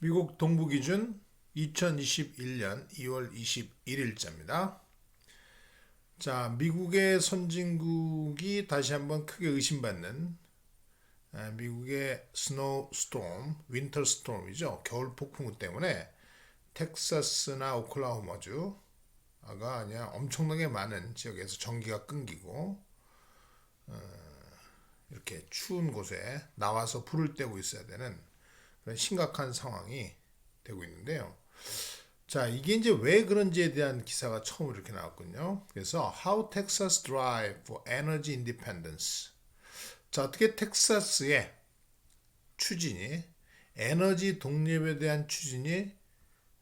미국 동부 기준 2021년 2월 21일자입니다. 자, 미국의 선진국이 다시 한번 크게 의심받는 미국의 스노우 스톰, 윈터 스톰이죠. 겨울 폭풍우 때문에 텍사스나 오클라호마주가 아니라 엄청나게 많은 지역에서 전기가 끊기고 이렇게 추운 곳에 나와서 불을 떼고 있어야 되는 그런 심각한 상황이 되고 있는데요. 자, 이게 이제 왜 그런지에 대한 기사가 처음으로 이렇게 나왔군요. 그래서 How Texas Drive for Energy Independence. 자, 어떻게 텍사스의 추진이 에너지 독립에 대한 추진이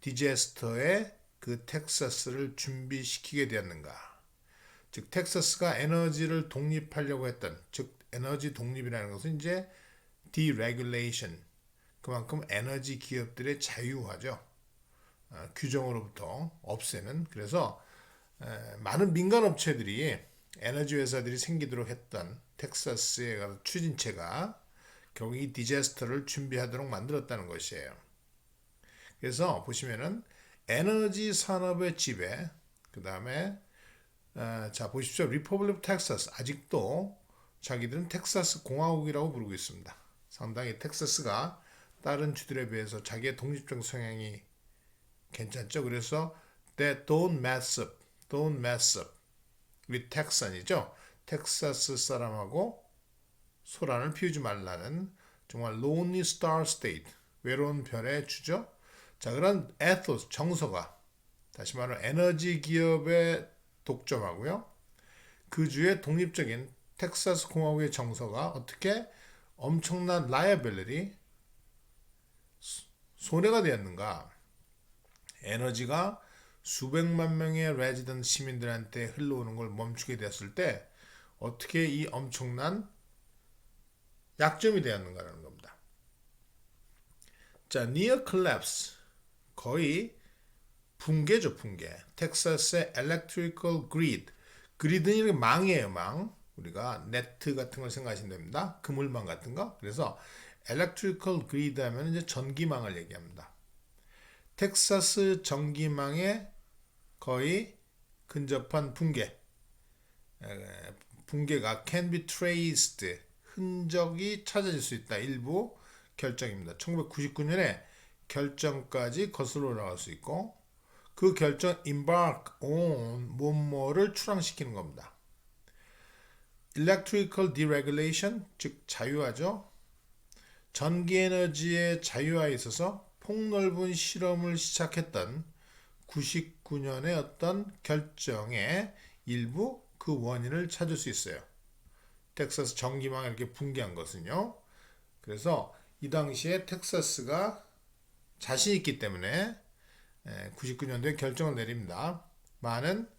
디제스터에 그 텍사스를 준비시키게 되었는가? 즉 텍사스가 에너지를 독립하려고 했던, 즉 에너지 독립이라는 것은 이제 deregulation, 그만큼 에너지 기업들의 자유화죠. 규정으로부터 없애는. 그래서 많은 민간 업체들이 에너지 회사들이 생기도록 했던 텍사스의 추진체가 결국 이 디제스터를 준비하도록 만들었다는 것이에요. 그래서 보시면은 에너지 산업의 지배, 그 다음에 자 보십시오. 리퍼블릭 오브 텍사스, 아직도 자기들은 텍사스 공화국이라고 부르고 있습니다. 상당히 텍사스가 다른 주들에 비해서 자기의 독립적 성향이 괜찮죠. 그래서 that don't mess up with Texan이죠. 텍사스 사람하고 소란을 피우지 말라는 정말 lonely star state, 외로운 별의 주죠. 자, 그런 에토스, 정서가 다시 말하면 에너지 기업의 독점하고요. 그 주의 독립적인 텍사스 공화국의 정서가 어떻게 엄청난 liability, 손해가 되었는가? 에너지가 수백만 명의 레지던트 시민들한테 흘러오는 걸 멈추게 되었을 때 어떻게 이 엄청난 약점이 되었는가라는 겁니다. 자, near collapse, 거의 붕괴죠, 붕괴. 텍사스의 electrical grid, 그리드는 이렇게 망이에요, 망. 우리가 네트 같은 걸 생각하시면 됩니다. 그물망 같은 거. 그래서 electrical grid 하면 이제 전기망을 얘기합니다. 텍사스 전기망에 거의 근접한 붕괴. 붕괴가 can be traced, 흔적이 찾아질 수 있다. 일부 결정입니다. 1999년에 결정까지 거슬러 올라갈 수 있고 그 결정 embark on 뭐뭐를 출항시키는 겁니다. electrical deregulation, 즉 자유화죠. 전기에너지의 자유화에 있어서 폭넓은 실험을 시작했던 99년의 어떤 결정의 일부 그 원인을 찾을 수 있어요. 텍사스 전기망이 이렇게 붕괴한 것은요. 그래서 이 당시에 텍사스가 자신 있기 때문에 99년도에 결정을 내립니다. 많은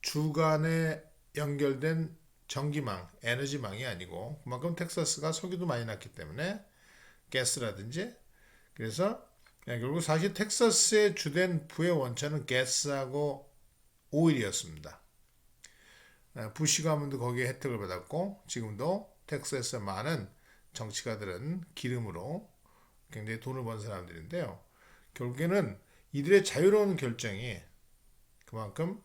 주간에 연결된 전기망, 에너지망이 아니고 그만큼 텍사스가 석유도 많이 났기 때문에 가스라든지 그래서 결국 사실 텍사스의 주된 부의 원천은 가스하고 오일이었습니다. 부시 가문도 거기에 혜택을 받았고 지금도 텍사스의 많은 정치가들은 기름으로 굉장히 돈을 번 사람들인데요. 결국에는 이들의 자유로운 결정이 그만큼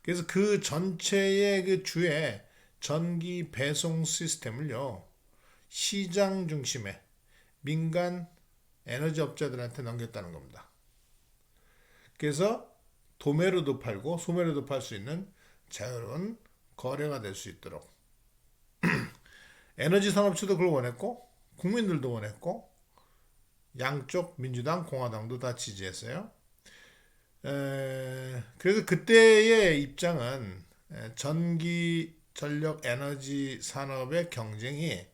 그래서 그 전체의 그 주의 전기 배송 시스템을요 시장 중심의 민간 에너지 업자들한테 넘겼다는 겁니다. 그래서 도매로도 팔고 소매로도 팔 수 있는 자유로운 거래가 될 수 있도록 에너지 산업체도 그걸 원했고 국민들도 원했고 양쪽 민주당 공화당도 다 지지했어요. 그래서 그때의 입장은 전기 전력 에너지 산업의 경쟁이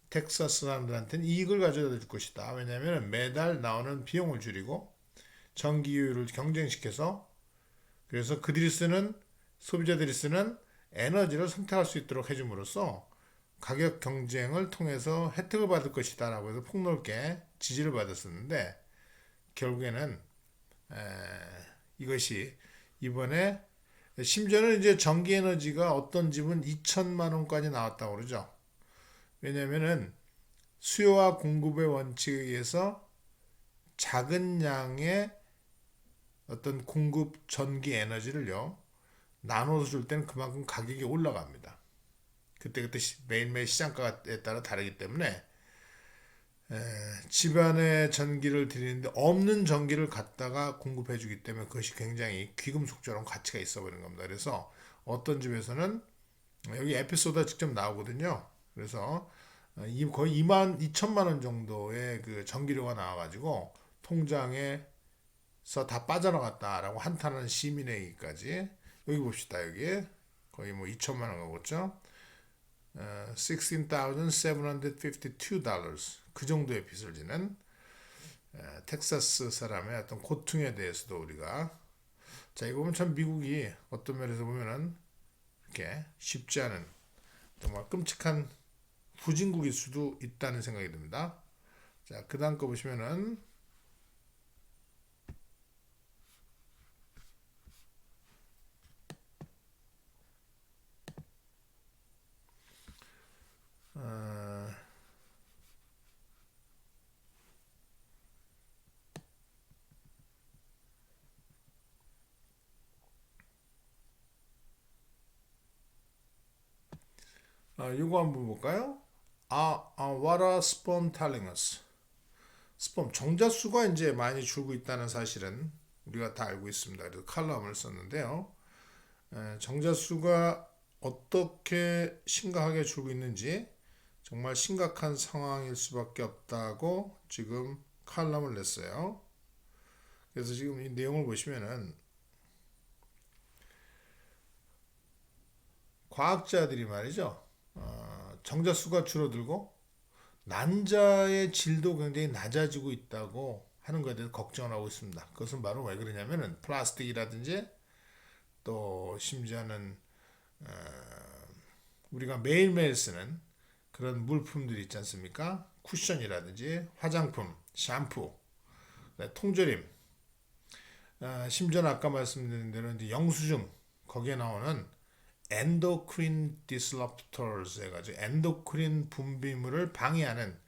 텍사스 사람들한테는 이익을 가져다 줄 것이다. 왜냐하면 매달 나오는 비용을 줄이고 전기요율을 경쟁시켜서 그래서 그들이 쓰는 소비자들이 쓰는 에너지를 선택할 수 있도록 해줌으로써 가격 경쟁을 통해서 혜택을 받을 것이다 라고 해서 폭넓게 지지를 받았었는데 결국에는 이것이 이번에 심지어는 이제 전기에너지가 어떤 집은 2천만 원까지 나왔다고 그러죠. 왜냐면은 수요와 공급의 원칙에 의해서 작은 양의 어떤 공급 전기 에너지를요 나눠서 줄 때는 그만큼 가격이 올라갑니다. 그때그때 매일매일 시장가에 따라 다르기 때문에 집안에 전기를 드리는데 없는 전기를 갖다가 공급해 주기 때문에 그것이 굉장히 귀금속처럼 가치가 있어 버리는 겁니다. 그래서 어떤 집에서는 여기 에피소드가 직접 나오거든요. 그래서 거의 2천만 원 정도의 그 전기료가 나와가지고 통장에서 다 빠져나갔다라고 한탄하는 시민회의까지. 여기 봅시다. 여기 거의 뭐 2천만 원 가겠죠. $16,752 그 정도의 빚을 지는 텍사스 사람의 어떤 고통에 대해서도 우리가 자 이거 보면 참 미국이 어떤 면에서 보면은 이렇게 쉽지 않은 정말 끔찍한 후진국일 수도 있다는 생각이 듭니다. 자, 그 다음 거 보시면은 어, 이거 한번 볼까요? What are sperm telling us? 스펌 정자수가 이제 많이 줄고 있다는 사실은 우리가 다 알고 있습니다. 그래서 칼럼을 썼는데요. 정자수가 어떻게 심각하게 줄고 있는지 정말 심각한 상황일 수밖에 없다고 지금 칼럼을 냈어요. 그래서 지금 이 내용을 보시면은 과학자들이 말이죠. 정자수가 줄어들고 난자의 질도 굉장히 낮아지고 있다고 하는 것에 대해서 걱정을 하고 있습니다. 그것은 바로 왜 그러냐면은 플라스틱이라든지 또 심지어는 우리가 매일매일 쓰는 그런 물품들이 있지 않습니까? 쿠션이라든지 화장품, 샴푸, 통조림, 심지어는 아까 말씀드린 대로 이제 영수증 거기에 나오는 엔도크린 디스럽터스 해가지고 엔도크린 분비물을 방해하는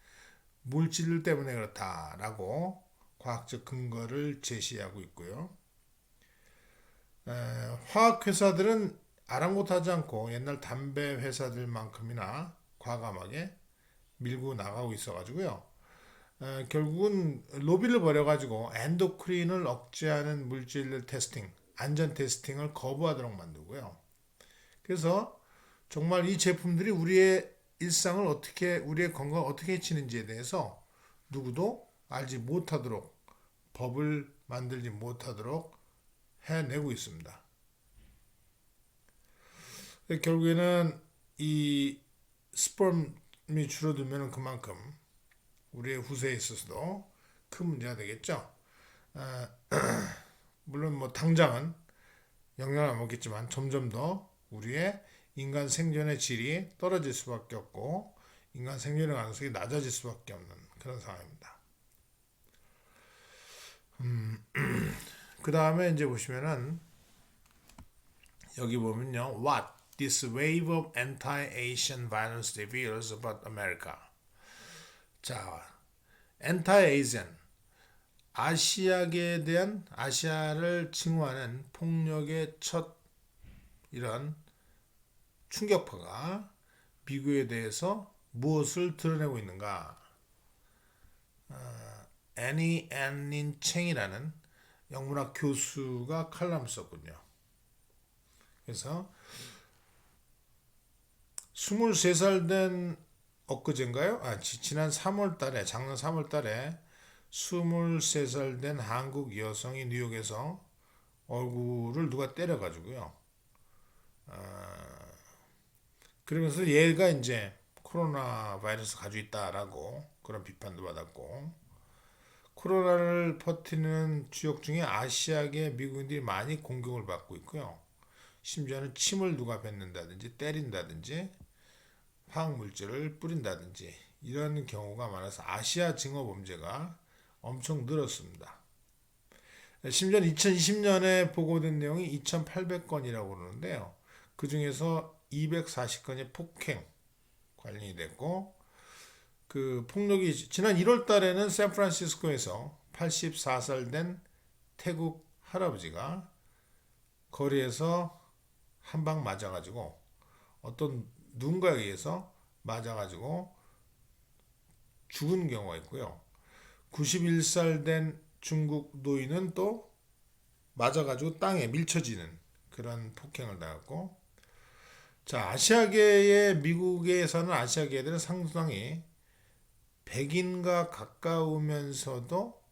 물질 때문에 그렇다라고 과학적 근거를 제시하고 있고요. 화학 회사들은 아랑곳하지 않고 옛날 담배 회사들만큼이나 과감하게 밀고 나가고 있어가지고요. 결국은 로비를 벌여가지고 엔도크린을 억제하는 물질 테스팅, 안전 테스팅을 거부하도록 만들고요. 그래서 정말 이 제품들이 우리의 일상을 어떻게, 우리의 건강을 어떻게 해치는지에 대해서 누구도 알지 못하도록 법을 만들지 못하도록 해내고 있습니다. 결국에는 이 스पर्m이 줄어들면 그만큼 우리의 후세에 있어서도 큰 문제가 되겠죠. 물론 뭐 당장은 영향을 안 먹겠지만 점점 더 우리의 인간 생존의 질이 떨어질 수밖에 없고 인간 생존의 가능성이 낮아질 수밖에 없는 그런 상황입니다. 그 다음에 이제 보시면은 여기 보면요, What this wave of anti-Asian violence reveals about America. 자, anti-Asian 아시아계에 대한 아시아를 칭호하는 폭력의 첫 이런 충격파가 미국에 대해서 무엇을 드러내고 있는가? 애니 앤닌 챙이라는 영문학 교수가 칼럼을 썼군요. 그래서 23살 된 엊그제인가요? 지난 3월 달에, 작년 3월 달에 23살 된 한국 여성이 뉴욕에서 얼굴을 누가 때려가지고요. 그러면서 얘가 이제 코로나 바이러스 가지고 있다라고 그런 비판도 받았고, 코로나를 퍼뜨리는 주역 중에 아시아계 미국인들이 많이 공격을 받고 있고요. 심지어는 침을 누가 뱉는다든지 때린다든지 화학물질을 뿌린다든지 이런 경우가 많아서 아시아 증오 범죄가 엄청 늘었습니다. 심지어 2020년에 보고된 내용이 2,800건이라고 그러는데요. 그 중에서 240건이 폭행 관련이 됐고 그 폭력이 지난 1월 달에는 샌프란시스코에서 84살 된 태국 할아버지가 거리에서 한 방 맞아가지고 어떤 누군가에 의해서 맞아가지고 죽은 경우가 있고요. 91살 된 중국 노인은 또 맞아가지고 땅에 밀쳐지는 그런 폭행을 당했고, 자, 아시아계의 미국에서는 아시아계들은 상당히 백인과 가까우면서도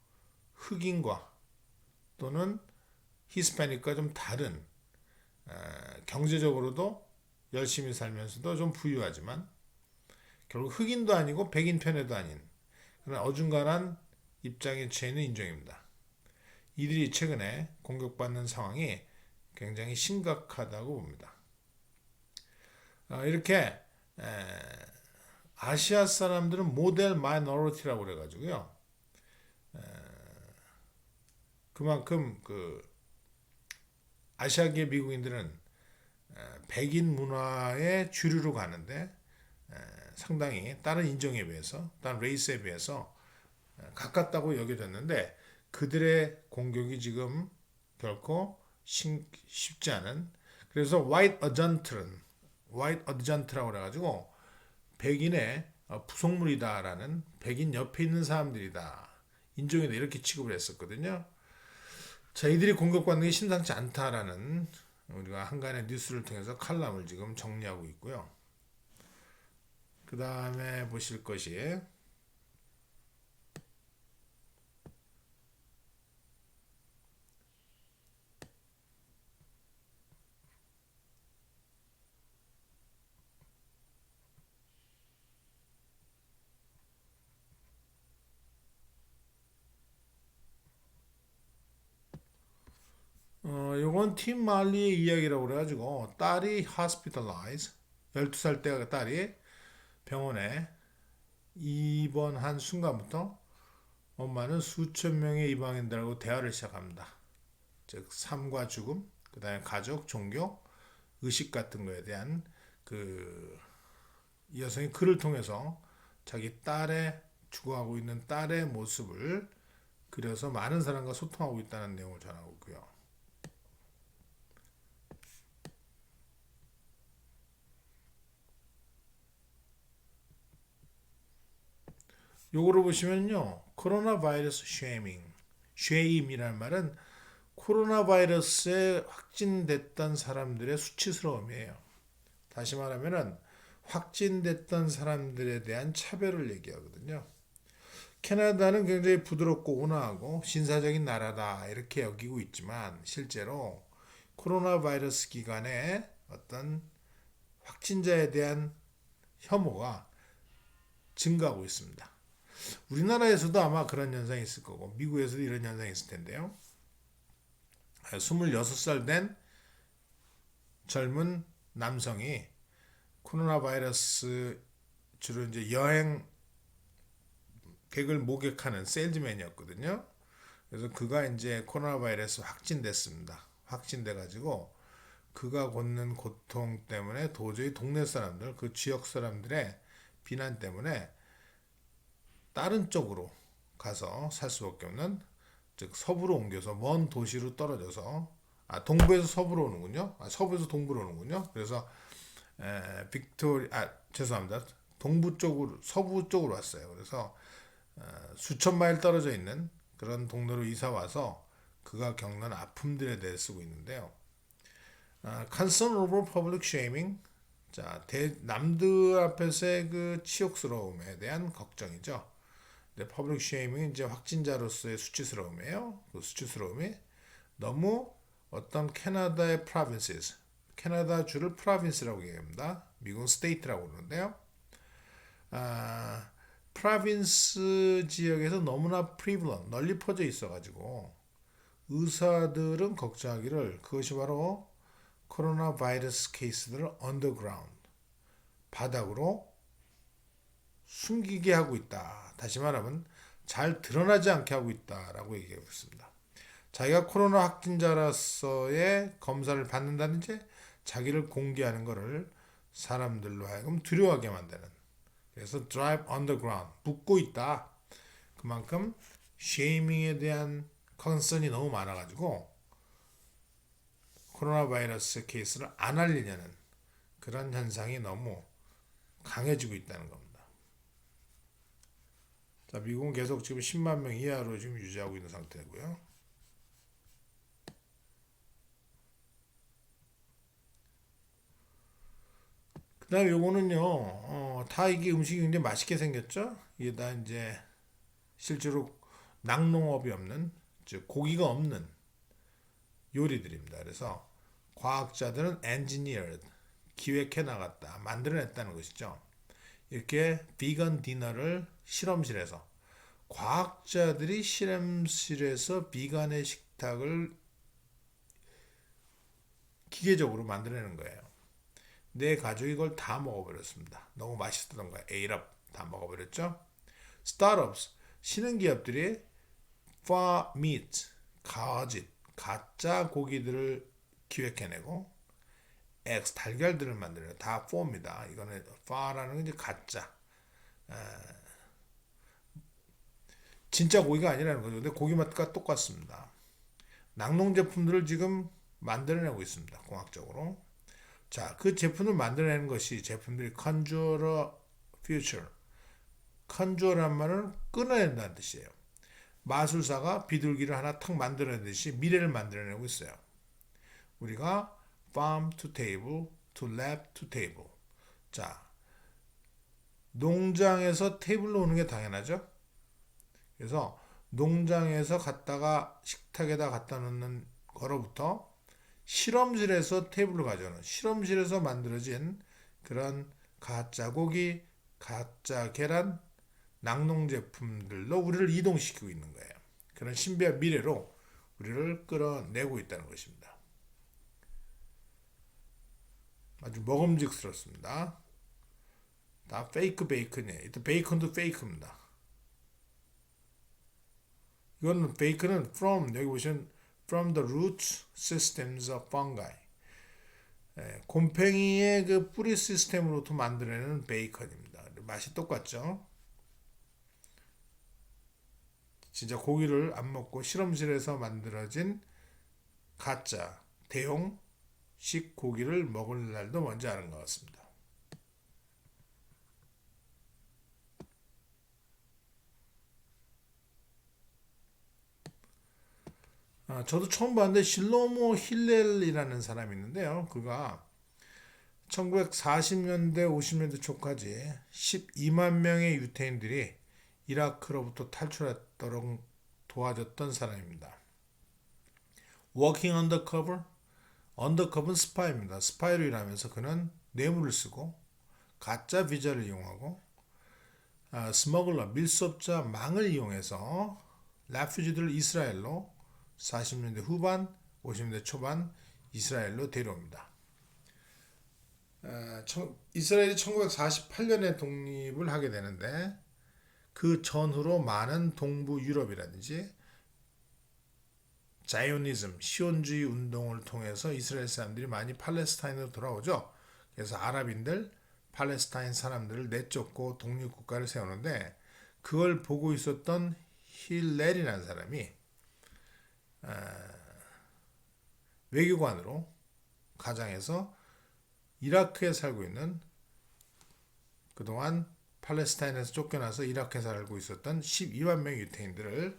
흑인과 또는 히스패닉과 좀 다른, 경제적으로도 열심히 살면서도 좀 부유하지만 결국 흑인도 아니고 백인 편에도 아닌 그런 어중간한 입장에 처해 있는 인종입니다. 이들이 최근에 공격받는 상황이 굉장히 심각하다고 봅니다. 이렇게 아시아 사람들은 모델 마이너리티라고 그래가지고요. 그만큼 그 아시아계 미국인들은 백인 문화의 주류로 가는데 상당히 다른 인종에 비해서, 다른 레이스에 비해서 가깝다고 여겨졌는데, 그들의 공격이 지금 결코 쉽지 않은, 그래서 화이트 어전트라고 그래가지고 백인의 부속물이다라는, 백인 옆에 있는 사람들이다, 인종이다, 이렇게 취급을 했었거든요. 자, 이들이 공격받는 게 심상치 않다라는 우리가 한간의 뉴스를 통해서 칼럼을 지금 정리하고 있고요. 그 다음에 보실 것이 요건 팀 말리의 이야기라고 그래가지고, 딸이 hospitalized, 12살 때 딸이 병원에 입원한 순간부터 엄마는 수천 명의 이방인들하고 대화를 시작합니다. 즉 삶과 죽음, 그 다음에 가족, 종교, 의식 같은 거에 대한 이 여성이 글을 통해서 자기 딸의, 죽어가고 있는 딸의 모습을 그려서 많은 사람과 소통하고 있다는 내용을 전하고 있고요. 요거를 보시면요, 코로나 바이러스 쉐임이라는 말은 코로나 바이러스에 확진됐던 사람들의 수치스러움이에요. 다시 말하면은 확진됐던 사람들에 대한 차별을 얘기하거든요. 캐나다는 굉장히 부드럽고 온화하고 신사적인 나라다 이렇게 여기고 있지만, 실제로 코로나 바이러스 기간에 어떤 확진자에 대한 혐오가 증가하고 있습니다. 우리나라에서도 아마 그런 현상이 있을 거고 미국에서도 이런 현상이 있을 텐데요. 26살 된 젊은 남성이 코로나 바이러스, 주로 이제 여행객을 목격하는 세일즈맨이었거든요. 그래서 그가 이제 코로나 바이러스 확진됐습니다. 확진돼 가지고 그가 겪는 고통 때문에 도저히 동네 사람들, 그 지역 사람들의 비난 때문에 다른 쪽으로 가서 살 수밖에 없는, 즉 서부로 옮겨서 먼 도시로 떨어져서, 동부에서 서부로 오는군요. 서부에서 동부로 오는군요. 그래서 죄송합니다. 동부 쪽으로, 서부 쪽으로 왔어요. 그래서 수천 마일 떨어져 있는 그런 동네로 이사 와서 그가 겪는 아픔들에 대해 쓰고 있는데요. Concern over public shaming. 자, 남들 앞에서의 그 치욕스러움에 대한 걱정이죠. 퍼블릭 쉐이밍은 이제 확진자로서의 수치스러움이에요. 그 수치스러움이 너무 어떤 캐나다의 provinces, 캐나다 주를 province라고 얘기합니다. 미국은 state라고 그러는데요. province 지역에서 너무나 prevalent, 널리 퍼져 있어가지고 의사들은 걱정하기를 그것이 바로 코로나 바이러스 케이스들을 underground, 바닥으로 숨기게 하고 있다. 다시 말하면 잘 드러나지 않게 하고 있다라고 얘기하고 있습니다. 자기가 코로나 확진자로서의 검사를 받는다든지 자기를 공개하는 것을 사람들로 하여금 두려워하게 만드는, 그래서 drive underground, 묻고 있다. 그만큼 쉐이밍에 대한 컨선이 너무 많아가지고 코로나 바이러스 케이스를 안 알리려는 그런 현상이 너무 강해지고 있다는 겁니다. 자, 미국은 계속 지금 10만 명 이하로 지금 유지하고 있는 상태고요. 그다음에 요거는요, 다 이게 음식이 굉장히 맛있게 생겼죠? 이게 다 이제 실제로 낙농업이 없는, 즉 고기가 없는 요리들입니다. 그래서 과학자들은 engineered, 기획해 나갔다, 만들어냈다는 것이죠. 이렇게 비건 디너를 실험실에서 과학자들이 실험실에서 비건의 식탁을 기계적으로 만들어내는 거예요. 내 가족이 이걸 다 먹어버렸습니다. 너무 맛있었던 거야. ate up, 다 먹어버렸죠. 스타트업스, 신흥기업들이 farm meat, 가짓, 가짜 고기들을 기획해내고 eggs, 달걀들을 만들어요. 다 far입니다. 이거는 far라는 건 이제 가짜, 진짜 고기가 아니라는 거죠. 근데 고기 맛과 똑같습니다. 낙농 제품들을 지금 만들어내고 있습니다. 공학적으로. 자, 그 제품을 만들어내는 것이 제품들이 conjure future. conjure란 말은 끊어낸다는 뜻이에요. 마술사가 비둘기를 하나 탁 만들어내듯이 미래를 만들어내고 있어요. 우리가 farm to table, to lab to table. 자, 농장에서 테이블로 오는 게 당연하죠. 그래서 농장에서 갖다가 식탁에다 갖다 놓는 거로부터 실험실에서 테이블로 가져오는, 실험실에서 만들어진 그런 가짜 고기, 가짜 계란, 낙농 제품들로 우리를 이동시키고 있는 거예요. 그런 신비한 미래로 우리를 끌어내고 있다는 것입니다. 아주 먹음직스럽습니다. 다 페이크 베이컨이에요. 이 베이컨도 페이크입니다. 이거는 베이컨은 from, 여기 보시면 from the root systems of fungi. 곰팡이의 그 뿌리 시스템으로부터 만들어내는 베이컨입니다. 맛이 똑같죠? 진짜 고기를 안 먹고 실험실에서 만들어진 가짜 대용식 고기를 먹을 날도 먼저 아는 것 같습니다. 저도 처음 봤는데 실로모 힐렐이라는 사람이 있는데요. 그가 1940년대 50년대 초까지 12만 명의 유태인들이 이라크로부터 탈출했도록 도와줬던 사람입니다. Working undercover, 언더커버는 스파이입니다. 스파이로 일하면서 그는 뇌물을 쓰고 가짜 비자를 이용하고 스머글러, 밀수업자 망을 이용해서 라퓨지들을 이스라엘로 40년대 후반, 50년대 초반 이스라엘로 데려옵니다. 이스라엘이 1948년에 독립을 하게 되는데 그 전후로 많은 동부 유럽이라든지 자이오니즘, 시온주의 운동을 통해서 이스라엘 사람들이 많이 팔레스타인으로 돌아오죠. 그래서 아랍인들, 팔레스타인 사람들을 내쫓고 독립국가를 세우는데 그걸 보고 있었던 힐렐이라는 사람이 외교관으로 가장해서 이라크에 살고 있는, 그동안 팔레스타인에서 쫓겨나서 이라크에 살고 있었던 12만 명의 유태인들을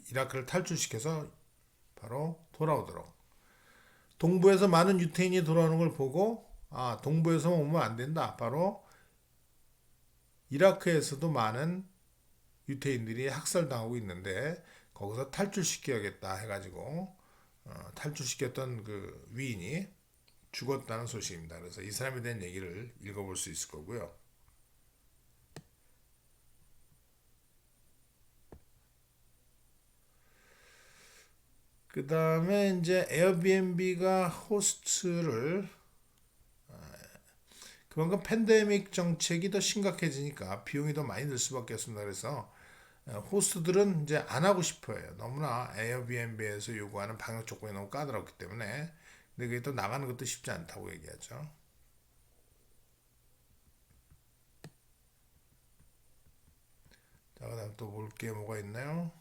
이라크를 탈출시켜서 바로 돌아오도록, 동부에서 많은 유태인이 돌아오는 걸 보고 동부에서만 오면 안 된다. 바로 이라크에서도 많은 유태인들이 학살당하고 있는데 거기서 탈출시켜야겠다 해가지고 탈출시켰던 그 위인이 죽었다는 소식입니다. 그래서 이 사람에 대한 얘기를 읽어볼 수 있을 거고요. 그 다음에 이제 에어비앤비가 호스트를, 그만큼 팬데믹 정책이 더 심각해지니까 비용이 더 많이 들 수밖에 없습니다. 그래서 호스트들은 이제 안 하고 싶어요. 너무나 에어비앤비에서 요구하는 방역 조건이 너무 까다롭기 때문에. 근데 그게 또 나가는 것도 쉽지 않다고 얘기하죠. 자, 그다음 또 볼 게 뭐가 있나요?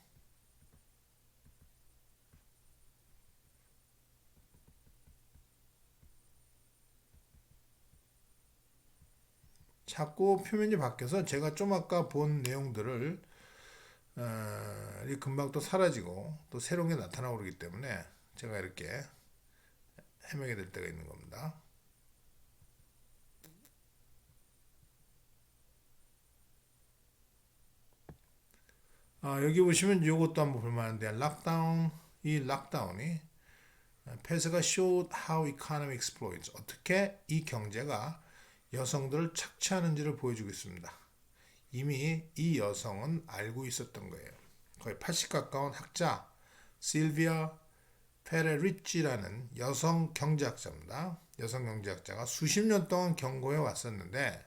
자꾸 표면이 바뀌어서 제가 좀 아까 본 내용들을 이 금방 또 사라지고 또 새로운 게 나타나고 그러기 때문에 제가 이렇게 헤매게 될 때가 있는 겁니다. 여기 보시면 이것도 한번 볼만한데 이 락다운이 패스가 showed how economy exploits 어떻게 이 경제가 여성들을 착취하는지를 보여주고 있습니다. 이미 이 여성은 알고 있었던 거예요. 거의 80 가까운 학자 실비아 페레리치라는 여성 경제학자입니다. 여성 경제학자가 수십 년 동안 경고해 왔었는데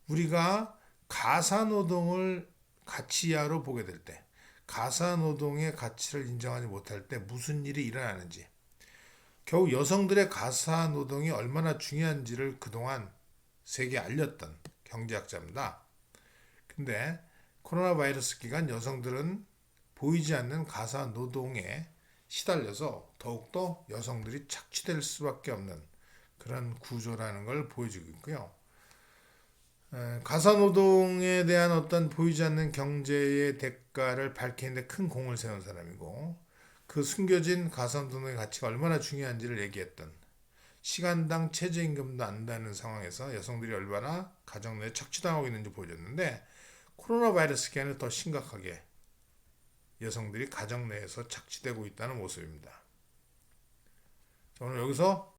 우리가 가사 노동을 가치 이하로 보게 될 때, 가사 노동의 가치를 인정하지 못할 때 무슨 일이 일어나는지, 겨우 여성들의 가사 노동이 얼마나 중요한지를 그동안 세계에 알렸던 경제학자입니다. 근데 코로나 바이러스 기간 여성들은 보이지 않는 가사 노동에 시달려서 더욱더 여성들이 착취될 수밖에 없는 그런 구조라는 걸 보여주고 있고요. 가사 노동에 대한 어떤 보이지 않는 경제의 대가를 밝히는데 큰 공을 세운 사람이고 그 숨겨진 가사 노동의 가치가 얼마나 중요한지를 얘기했던 시간당 최저임금도 안다는 상황에서 여성들이 얼마나 가정 내에 착취당하고 있는지 보여줬는데 코로나 바이러스 기간에 더 심각하게 여성들이 가정 내에서 착취되고 있다는 모습입니다. 오늘 여기서